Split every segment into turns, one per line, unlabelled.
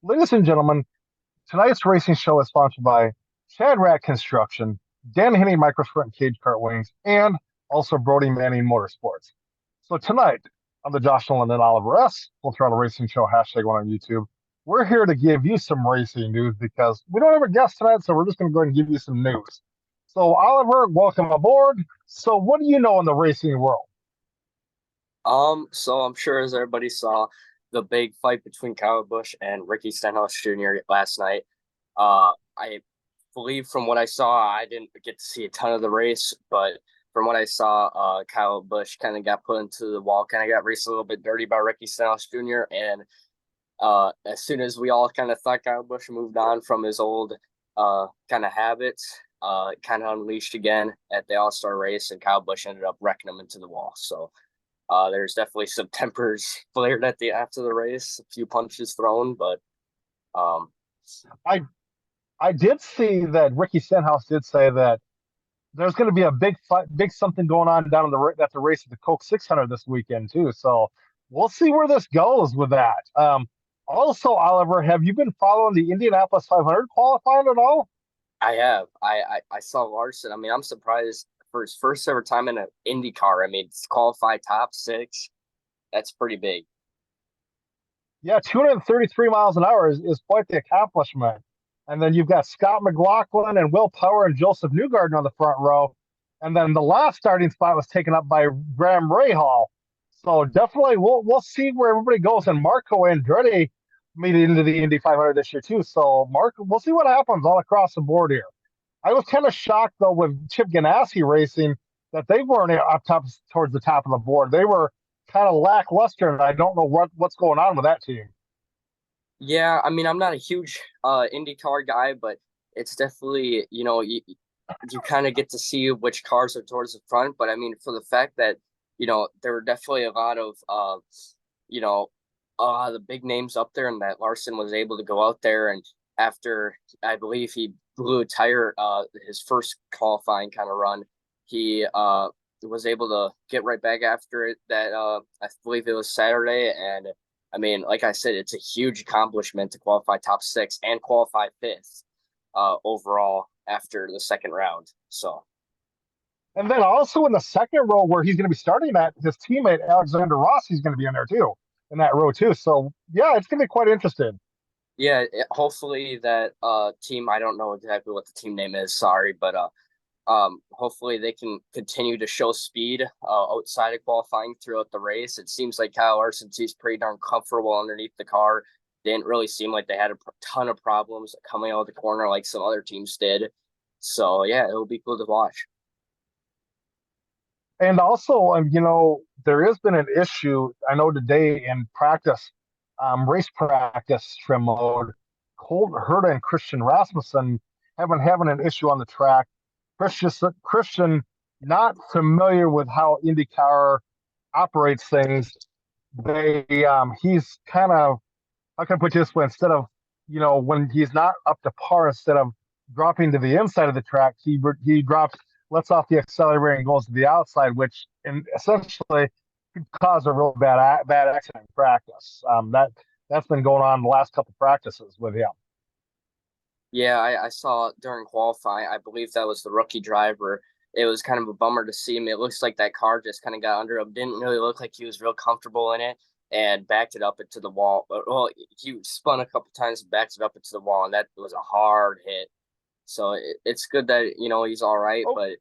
Ladies and gentlemen, tonight's racing show is sponsored by Shadrack Construction, Dan Henney Microsprint Cage Kart Wings, and also Brody Manning Motorsports. So tonight on the Josh Nolan and Oliver S. Full Throttle Racing Show #1 on YouTube, we're here to give you some racing news because we don't have a guest tonight, so we're just going to go ahead and give you some news. So Oliver, welcome aboard. So what do you know in the racing world?
So I'm sure as everybody saw the big fight between Kyle Busch and Ricky Stenhouse Jr. last night. I believe from what I saw, I didn't get to see a ton of the race, but from what I saw, Kyle Busch kind of got put into the wall, kind of got raced a little bit dirty by Ricky Stenhouse Jr. And as soon as we all kind of thought Kyle Busch moved on from his old kind of habits, kind of unleashed again at the All-Star race, and Kyle Busch ended up wrecking him into the wall. So there's definitely some tempers flared at the after the race, a few punches thrown, but um,
I I did see that Ricky Stenhouse did say that there's going to be a big fight, big something going on down in at the race at the Coke 600 this weekend too. So we'll see where this goes with that. Also, Oliver, have you been following the Indianapolis 500 qualifying at all?
I have. I saw Larson. I mean, I'm surprised for his first ever time in an Indy car. I mean, it's qualified top six. That's pretty big.
Yeah, 233 miles an hour is quite the accomplishment. And then you've got Scott McLaughlin and Will Power and Joseph Newgarden on the front row. And then the last starting spot was taken up by Graham Rahal. So definitely we'll see where everybody goes. And Marco Andretti made it into the Indy 500 this year too. So Mark, we'll see what happens all across the board here. I was kind of shocked though with Chip Ganassi racing that they weren't up top towards the top of the board. They were kind of lackluster, and I don't know what's going on with that team.
Yeah, I mean, I'm not a huge IndyCar guy, but it's definitely, you kind of get to see which cars are towards the front. But I mean, for the fact that, there were definitely a lot of you know, the big names up there, and that Larson was able to go out there and after I believe he blew a tire his first qualifying kind of run, he was able to get right back after it that I believe it was Saturday. And I mean, like I said, it's a huge accomplishment to qualify top six and qualify fifth overall after the second round. So
And then also in the second row where he's going to be starting at, his teammate Alexander Rossi is going to be in there too, in that row too. So yeah, it's going to be quite interesting.
yeah, hopefully that team, I don't know exactly what the team name is, sorry, but hopefully they can continue to show speed outside of qualifying throughout the race. It seems like Kyle Larson seems pretty darn comfortable underneath the car. Didn't really seem like they had a ton of problems coming out of the corner like some other teams did. So yeah, it'll be cool to watch.
And also, there has been an issue. I know today in practice, race practice trim mode, Colt Herta and Christian Rasmussen have been having an issue on the track. Christian, not familiar with how IndyCar operates things. He's kind of, how can I put it this way? Instead of, when he's not up to par, instead of dropping to the inside of the track, he drops, lets off the accelerator and goes to the outside, which essentially could cause a real bad accident in practice. That's been going on the last couple of practices with him.
Yeah, I saw during qualifying, I believe that was the rookie driver. It was kind of a bummer to see him. It looks like that car just kind of got under him. Didn't really look like he was real comfortable in it and backed it up into the wall. But well, he spun a couple times and backed it up into the wall, and that was a hard hit. So it's good that he's all right.
Oh,
But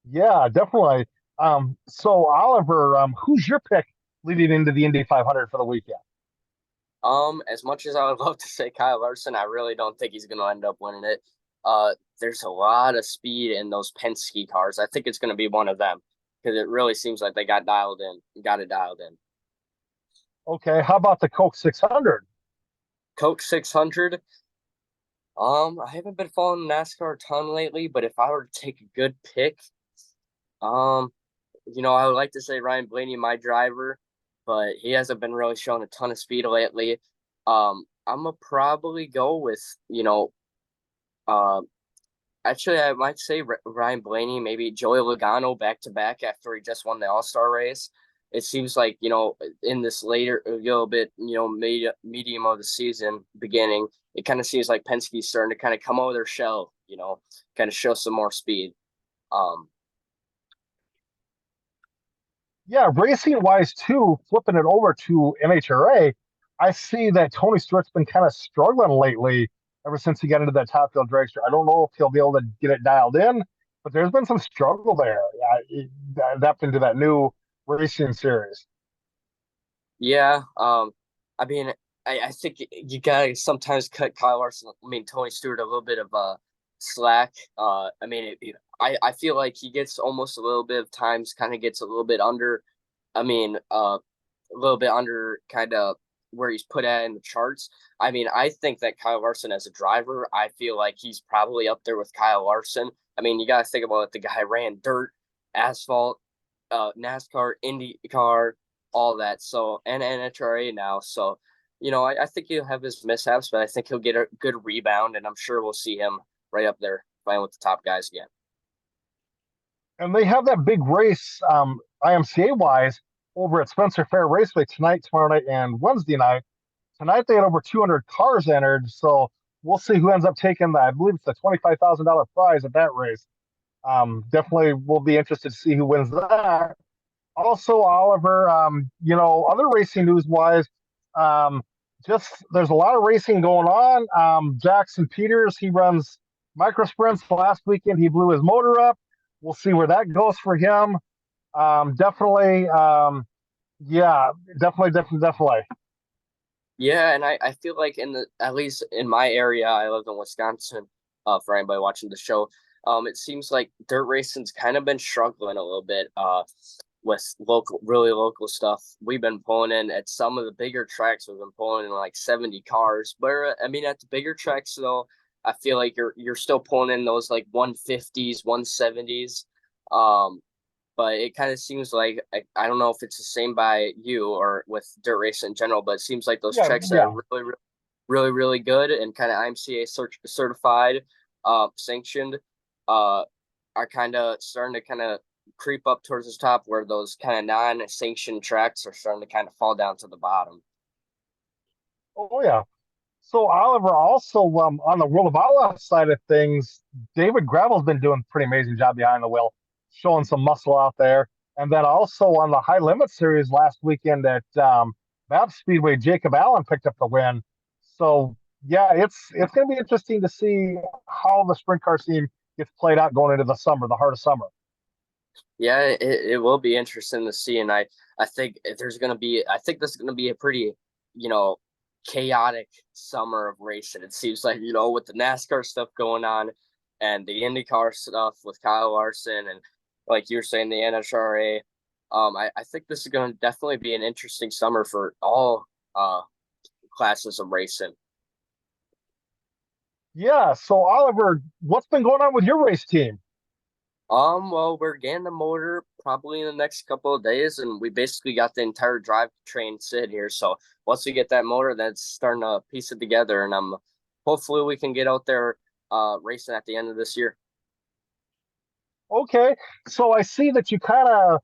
yeah, definitely. So Oliver, who's your pick leading into the Indy 500 for the weekend?
as much as I would love to say Kyle Larson, I really don't think he's going to end up winning it. There's a lot of speed in those Penske cars. I think it's going to be one of them because it really seems like they got it dialed in.
Okay, how about the Coke 600?
Coke 600. I haven't been following NASCAR a ton lately, but if I were to take a good pick, um, I would like to say Ryan Blaney, my driver, but he hasn't been really showing a ton of speed lately. I'm gonna probably go with, uh, actually I might say Ryan Blaney, maybe Joey Logano back to back after he just won the All Star race. it seems like, in this later a little bit, medium of the season beginning, it kind of seems like Penske's starting to kind of come out of their shell, kind of show some more speed. Um,
Yeah, racing wise too, flipping it over to NHRA, I see that Tony Stewart's been kind of struggling lately ever since he got into that top field dragster. I don't know if he'll be able to get it dialed in, but there's been some struggle there. Adapting to that new racing series.
yeah, I mean, I think you gotta sometimes cut Kyle Larson, Tony Stewart a little bit of slack. I mean, I feel like he gets almost a little bit of times, kind of gets a little bit under. I mean, a little bit under kind of where he's put at in the charts. I mean, I think that Kyle Larson as a driver, I feel like he's probably up there with Kyle Larson. I mean, you got to think about it. The guy ran dirt, asphalt, NASCAR, IndyCar, all that. So, and NHRA now. So, I think he'll have his mishaps, but I think he'll get a good rebound, and I'm sure we'll see him right up there playing with the top guys again.
And they have that big race, IMCA wise, over at Spencer Fair Raceway tonight, tomorrow night, and Wednesday night. Tonight they had over 200 cars entered, so we'll see who ends up taking that. I believe it's a $25,000 prize at that race. Definitely will be interested to see who wins that. Also, Oliver, other racing news wise, um, just there's a lot of racing going on. Jackson Peters, he runs micro sprints. Last weekend, he blew his motor up. We'll see where that goes for him. Definitely, yeah, definitely.
Yeah, and I feel like at least in my area, I live in Wisconsin, for anybody watching the show, it seems like dirt racing's kind of been struggling a little bit, with really local stuff. We've been pulling in at some of the bigger tracks, we've been pulling in like 70 cars. But I mean, at the bigger tracks though, I feel like you're still pulling in those like 150s, 170s. Um, but it kind of seems like I don't know if it's the same by you or with dirt race in general, but it seems like those
Yeah,
tracks that are
yeah.
really good and kind of IMCA certified, sanctioned, uh, are kind of starting to kind of creep up towards the top, where those kind of non-sanctioned tracks are starting to kind of fall down to the bottom.
Oh yeah. So Oliver, also on the World of Outlaw side of things, David Gravel's been doing a pretty amazing job behind the wheel, showing some muscle out there. And then also on the High Limit Series last weekend at Map Speedway, Jacob Allen picked up the win. So yeah, it's going to be interesting to see how the sprint car scene gets played out going into the summer, the heart of summer.
Yeah, it will be interesting to see, and I think I think this is gonna be a pretty, you know, chaotic summer of racing. It seems like, with the NASCAR stuff going on and the IndyCar stuff with Kyle Larson and like you were saying, the NHRA. I think this is gonna definitely be an interesting summer for all classes of racing.
Yeah. So Oliver, what's been going on with your race team?
Well, we're getting the motor probably in the next couple of days, and we basically got the entire drive train sit here. So once we get that motor, that's starting to piece it together, and hopefully we can get out there racing at the end of this year.
Okay. So I see that you kind of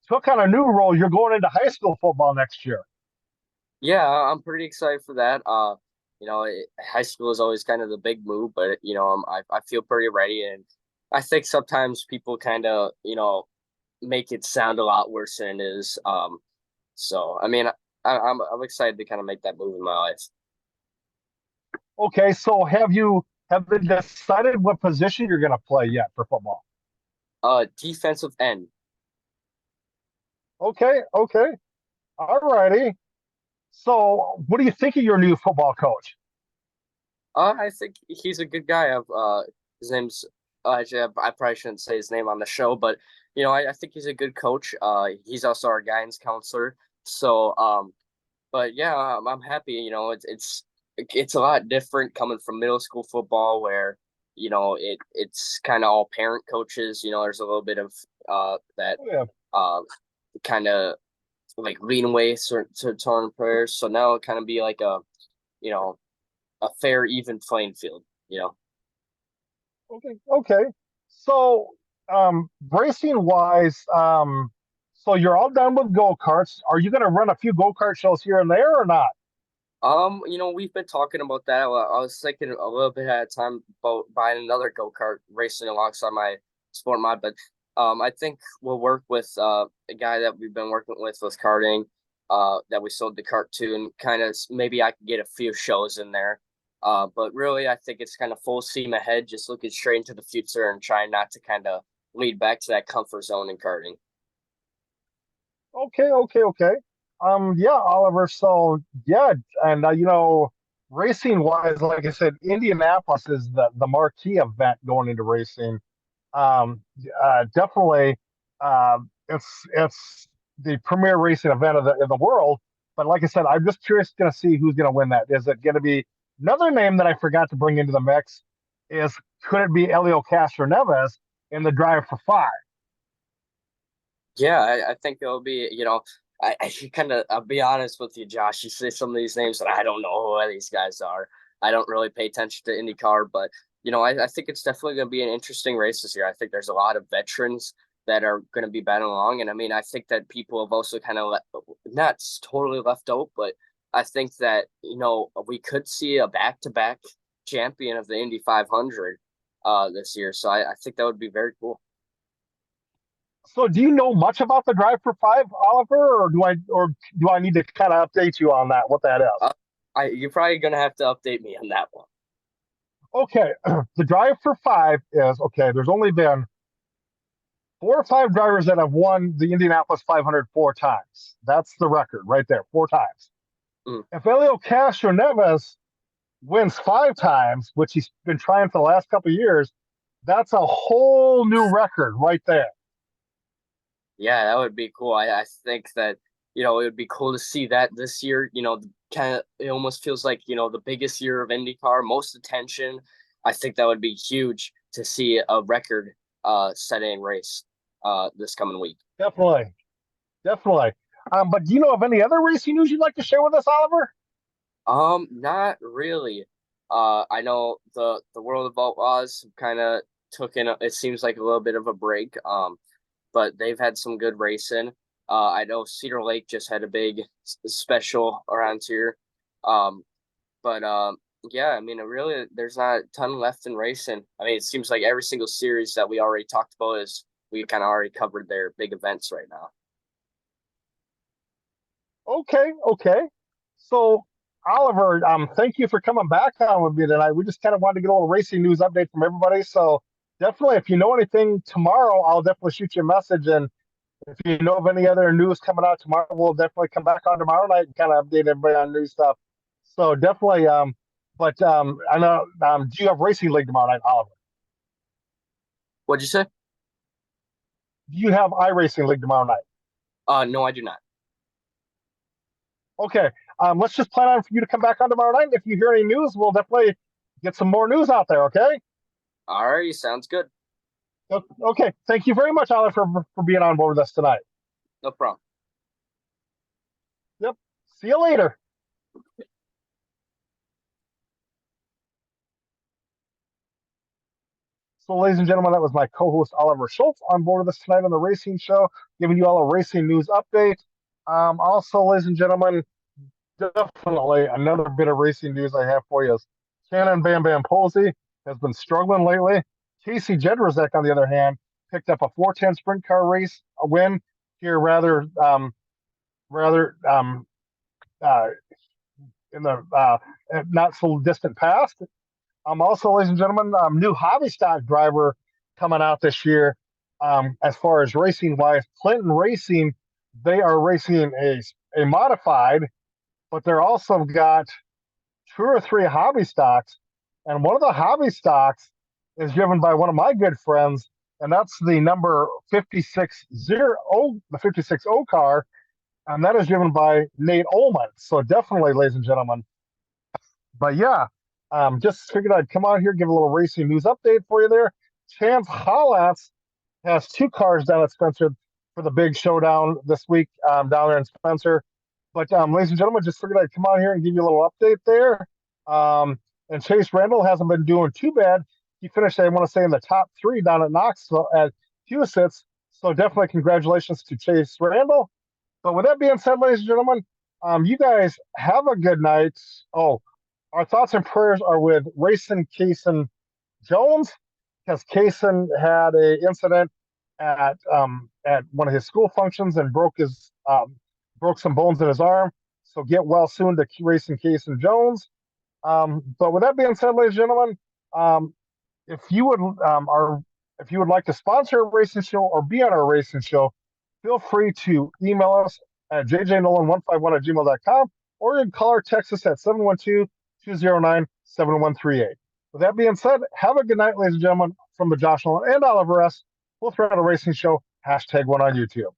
took on a new role. You're going into high school football next year.
Yeah, I'm pretty excited for that. High school is always kind of the big move, but I feel pretty ready, and I think sometimes people kind of make it sound a lot worse than it is. So I mean, I'm excited to kind of make that move in my life.
Okay, so have they decided what position you're going to play yet for football?
Defensive end.
Okay, all righty. So, what do you think of your new football coach?
I think he's a good guy. His name's actually, I probably shouldn't say his name on the show, but I think he's a good coach. He's also our guidance counselor. So, but yeah, I'm happy. It's a lot different coming from middle school football where it's kind of all parent coaches. There's a little bit of that
Oh, yeah.
uh kind of like lean to turn prayers. So now it kind of be like you know a fair, even playing field.
Okay. So, racing wise, So you're all done with go karts. Are you going to run a few go kart shows here and there or not?
We've been talking about that. I was thinking a little bit at a time about buying another go-kart racing alongside my sport mod, but I think we'll work with a guy that we've been working with karting, that we sold the cart to, and kind of maybe I could get a few shows in there. But really, I think it's kind of full steam ahead, just looking straight into the future and trying not to kind of lead back to that comfort zone in karting.
Okay, okay, okay. Yeah, Oliver. So yeah, and racing wise, like I said, Indianapolis is the marquee event going into racing. Definitely, it's the premier racing event of the world. But like I said, I'm just curious going to see who's going to win that. Is it going to be another name that I forgot to bring into the mix? Is could it be Elio Castro Neves in the Drive for Five?
Yeah, I think it'll be, I kind of, I'll be honest with you, Josh. You say some of these names, and I don't know who these guys are. I don't really pay attention to IndyCar, but I think it's definitely going to be an interesting race this year. I think there's a lot of veterans that are going to be battling along, and I mean, I think that people have also kind of not totally left out, but I think that we could see a back-to-back champion of the Indy 500 this year. So I think that would be very cool.
So, do you know much about the Drive for Five, Oliver, or do I need to kind of update you on that? What that is?
Uh, you're probably gonna have to update me on that one.
Okay, the Drive for Five is okay. There's only been 4 or 5 drivers that have won the Indianapolis 500 4 times. That's the record right there, 4 times.
Mm.
If Elio Castro Neves wins 5 times, which he's been trying for the last couple of years, that's a whole new record right there.
Yeah, that would be cool. I think that, it would be cool to see that this year. Kind of it almost feels like, the biggest year of IndyCar, most attention. I think that would be huge to see a record setting race this coming week.
Definitely, definitely. But do you know of any other racing news you'd like to share with us, Oliver?
Not really. I know the World of Outlaws kind of took in it seems like a little bit of a break. But they've had some good racing. I know Cedar Lake just had a big special around here. Um, but yeah, I mean, really, there's not a ton left in racing. I mean, it seems like every single series that we already talked about is we kind of already covered their big events right now.
Okay, okay. So, Oliver, thank you for coming back on with me tonight. We just kind of wanted to get a little racing news update from everybody. So, definitely, if you know anything tomorrow, I'll definitely shoot you a message. And if you know of any other news coming out tomorrow, we'll definitely come back on tomorrow night and kind of update everybody on new stuff. So, definitely, but I know, do you have Racing League tomorrow night, Oliver?
What'd you say?
Do you have iRacing League tomorrow night?
No, I do not.
Okay. Let's just plan on for you to come back on tomorrow night. If you hear any news, we'll definitely get some more news out there. Okay.
All right, sounds good.
Okay. Thank you very much, Oliver, for being on board with us tonight.
No problem.
Yep. See you later. So, ladies and gentlemen, that was my co-host Oliver Schultz on board with us tonight on the Racing Show, giving you all a racing news update. Also, ladies and gentlemen, definitely another bit of racing news I have for you is Shannon Bam Bam Posey has been struggling lately. Casey Jedrzak, on the other hand, picked up a 410 sprint car race, a win here rather uh, in the not so distant past. Also, ladies and gentlemen, new hobby stock driver coming out this year. As far as racing wise, Clinton Racing, they are racing a modified, but they're also got 2 or 3 hobby stocks, and one of the hobby stocks is driven by one of my good friends, and that's the number 56O car, and that is driven by Nate Ullman. So definitely, ladies and gentlemen. But yeah, just figured I'd come on here, give a little racing news update for you there. Chance Hollatz has 2 cars down at Spencer for the big showdown this week down there in Spencer. But ladies and gentlemen, just figured I'd come on here and give you a little update there. And Chase Randall hasn't been doing too bad. He finished, I want to say, in the top 3 down at Knoxville at Huset's. So definitely congratulations to Chase Randall. But with that being said, ladies and gentlemen, you guys have a good night. Oh, our thoughts and prayers are with Racing Kaysen Jones because Kaysen had a incident at one of his school functions and broke some bones in his arm. So get well soon to Racing Kaysen Jones. But with that being said, ladies and gentlemen, um, if you would if you would like to sponsor a racing show or be on our racing show, feel free to email us at jjnolan151 at gmail.com, or you can call or text us at 712-209-7138. With that being said, have a good night, ladies and gentlemen, from the Josh Nolan and Oliver S. Full Throttle Racing Show, #1 on YouTube.